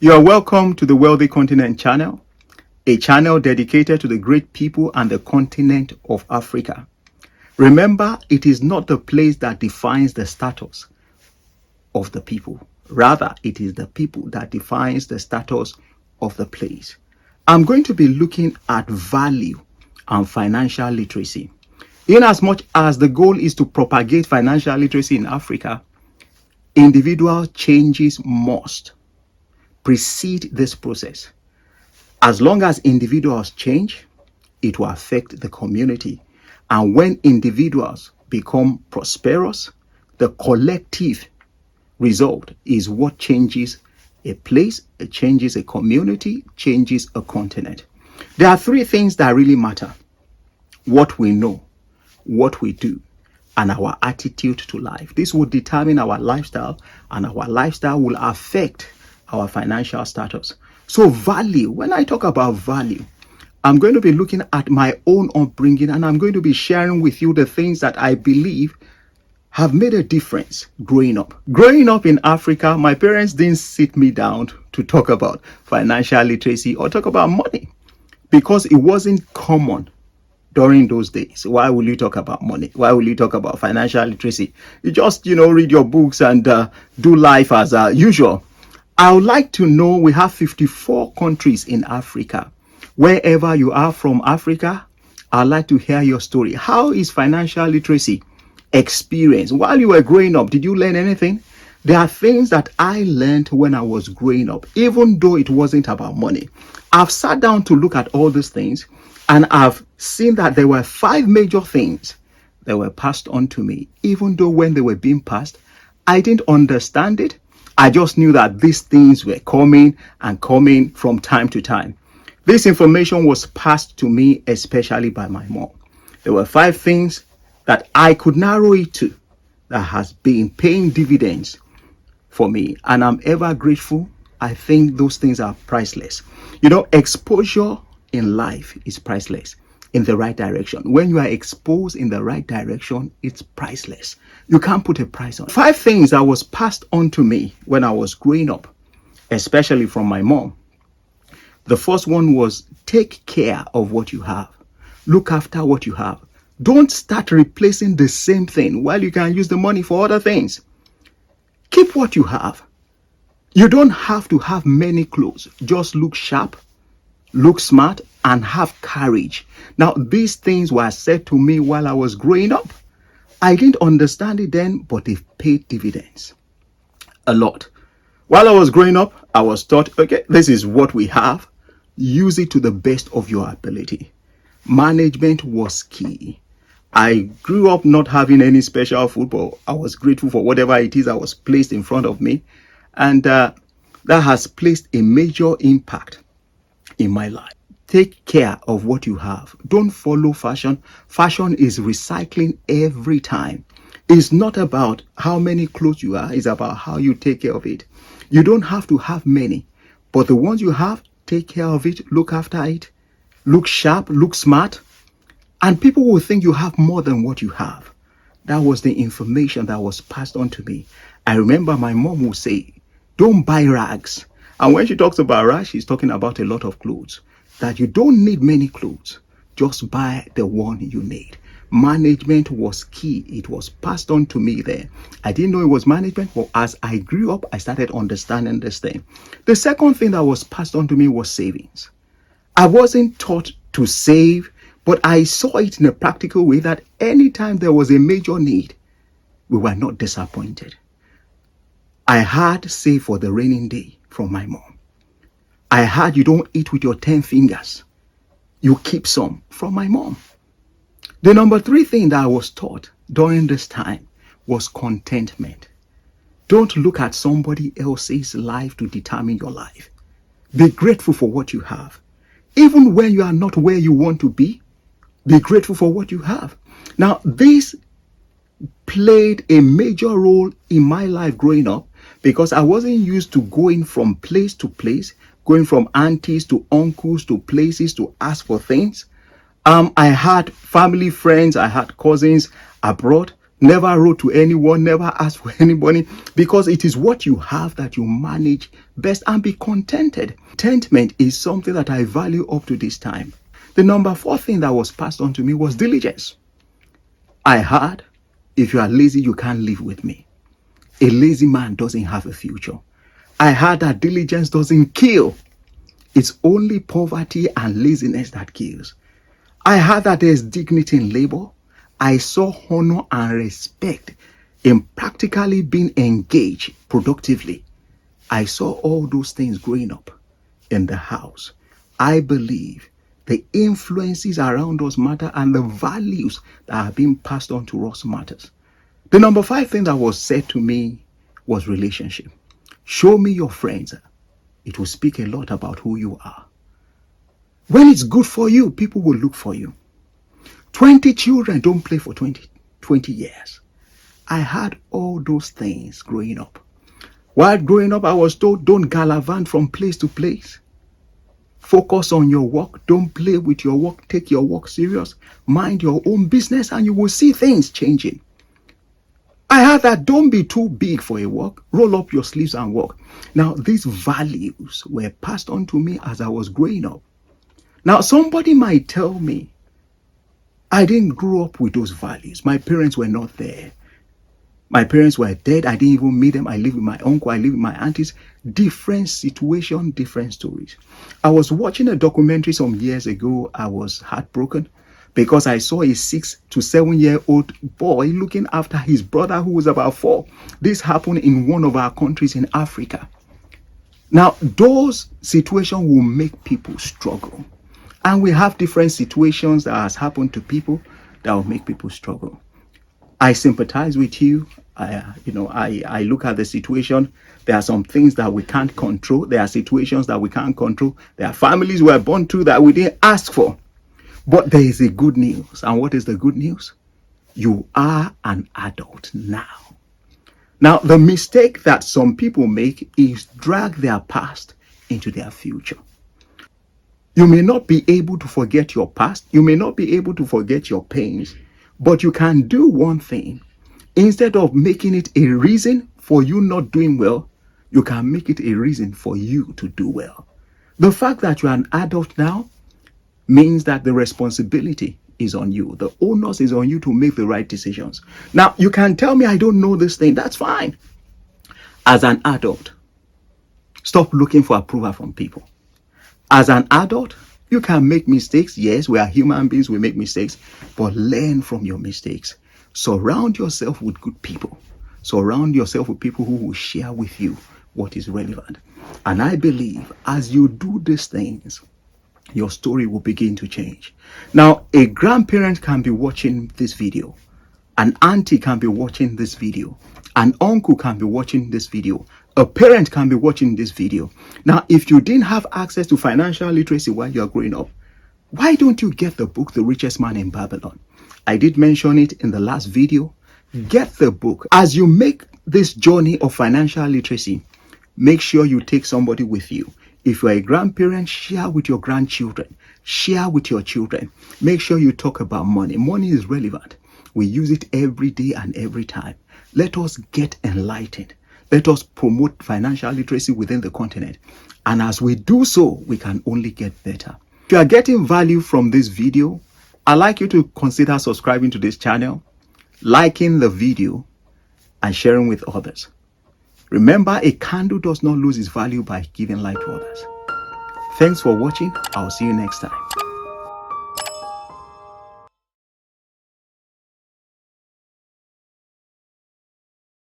You are welcome to the Wealthy Continent channel, a channel dedicated to the great people and the continent of Africa. Remember, it is not the place that defines the status of the people. Rather, it is the people that defines the status of the place. I'm going to be looking at value and financial literacy. In as much as the goal is to propagate financial literacy in Africa, individual changes must precede this process. As long as individuals change, it will affect the community. And when individuals become prosperous, the collective result is what changes a place, it changes a community, changes a continent. There are three things that really matter: what we know, what we do, and our attitude to life. This will determine our lifestyle, and our lifestyle will affect our financial status. So value, when I talk about value, I'm going to be looking at my own upbringing, and I'm going to be sharing with you the things that I believe have made a difference growing up. Growing up in Africa, my parents didn't sit me down to talk about financial literacy or talk about money because it wasn't common during those days. Why will you talk about money? Why will you talk about financial literacy? You just, read your books and do life as usual. I would like to know, we have 54 countries in Africa. Wherever you are from Africa, I'd like to hear your story. How is financial literacy experienced? While you were growing up, did you learn anything? There are things that I learned when I was growing up, even though it wasn't about money. I've sat down to look at all these things, and I've seen that there were 5 major things that were passed on to me, even though when they were being passed, I didn't understand it. I just knew that these things were coming and coming from time to time. This information was passed to me especially by my mom. There were 5 things that I could narrow it to that has been paying dividends for me, and I'm ever grateful. I think those things are priceless. Exposure in life is priceless in the right direction. When you are exposed in the right direction, it's priceless. You can't put a price on it. 5 things that was passed on to me when I was growing up, especially from my mom. The first one was take care of what you have. Look after what you have. Don't start replacing the same thing while you can use the money for other things. Keep what you have. You don't have to have many clothes. Just look sharp, look smart, and have courage. Now, these things were said to me while I was growing up. I didn't understand it then, but they've paid dividends a lot. While I was growing up, I was taught, okay, this is what we have. Use it to the best of your ability. Management was key. I grew up not having any special food, but I was grateful for whatever it is that was placed in front of me. And that has placed a major impact in my life. Take care of what you have. Don't follow fashion. Fashion is recycling every time. It's not about how many clothes you are. It's about how you take care of it. You don't have to have many, but the ones you have, take care of it, look after it, look sharp, look smart, and people will think you have more than what you have. That was the information that was passed on to me. I remember my mom would say, don't buy rags. And when she talks about rags, she's talking about a lot of clothes. That you don't need many clothes. Just buy the one you need. Management was key. It was passed on to me there. I didn't know it was management, but as I grew up, I started understanding this thing. The second thing that was passed on to me was savings. I wasn't taught to save, but I saw it in a practical way that anytime there was a major need, we were not disappointed. I had save for the raining day from my mom. I had you don't eat with your 10 fingers. You keep some from my mom. The number 3 thing that I was taught during this time was contentment. Don't look at somebody else's life to determine your life. Be grateful for what you have. Even when you are not where you want to be grateful for what you have. Now, this played a major role in my life growing up because I wasn't used to going from place to place, going from aunties to uncles to places to ask for things. I had family friends, I had cousins abroad. Never wrote to anyone, never asked for anybody, because it is what you have that you manage best, and be contented. Contentment is something that I value up to this time. The number 4 thing that was passed on to me was diligence. I heard, if you are lazy, you can't live with me. A lazy man doesn't have a future. I heard that diligence doesn't kill. It's only poverty and laziness that kills. I heard that there's dignity in labor. I saw honor and respect in practically being engaged productively. I saw all those things growing up in the house. I believe the influences around us matter, and the values that are being passed on to us matters. The number 5 thing that was said to me was relationship. Show me your friends. It will speak a lot about who you are. When it's good for you, people will look for you. 20 children don't play for 20 years. I had all those things growing up. While growing up, I was told, don't gallivant from place to place. Focus on your work. Don't play with your work. Take your work serious. Mind your own business, and you will see things changing. I heard that don't be too big for a work. Roll up your sleeves and work. Now, these values were passed on to me as I was growing up. Now, somebody might tell me, I didn't grow up with those values. My parents were not there. My parents were dead. I didn't even meet them. I live with my uncle. I live with my aunties. Different situation, different stories. I was watching a documentary some years ago. I was heartbroken because I saw a 6 to 7 year old boy looking after his brother who was about 4. This happened in one of our countries in Africa. Now, those situations will make people struggle. And we have different situations that has happened to people that will make people struggle. I sympathize with you. I look at the situation. There are some things that we can't control. There are situations that we can't control. There are families we are born to that we didn't ask for. But there is a good news. And what is the good news? You are an adult now. Now, the mistake that some people make is drag their past into their future. You may not be able to forget your past. You may not be able to forget your pains. But you can do one thing. Instead of making it a reason for you not doing well, you can make it a reason for you to do well. The fact that you are an adult now means that the responsibility is on you. The onus is on you to make the right decisions. Now, you can tell me I don't know this thing. That's fine. As an adult, stop looking for approval from people. As an adult, you can make mistakes. Yes, we are human beings. We make mistakes. But learn from your mistakes. Surround yourself with good people. Surround yourself with people who will share with you what is relevant. And I believe as you do these things, your story will begin to change. Now, a grandparent can be watching this video. An auntie can be watching this video. An uncle can be watching this video. A parent can be watching this video. Now, if you didn't have access to financial literacy while you're growing up, why don't you get the book, The Richest Man in Babylon? I did mention it in the last video. Get the book. As you make this journey of financial literacy, make sure you take somebody with you. If you're a grandparent, share with your grandchildren. Share with your children. Make sure you talk about money. Money is relevant. We use it every day and every time. Let us get enlightened. Let us promote financial literacy within the continent. And as we do so, we can only get better. If you are getting value from this video, I'd like you to consider subscribing to this channel, liking the video, and sharing with others. Remember, a candle does not lose its value by giving light to others. Thanks for watching. I'll see you next time.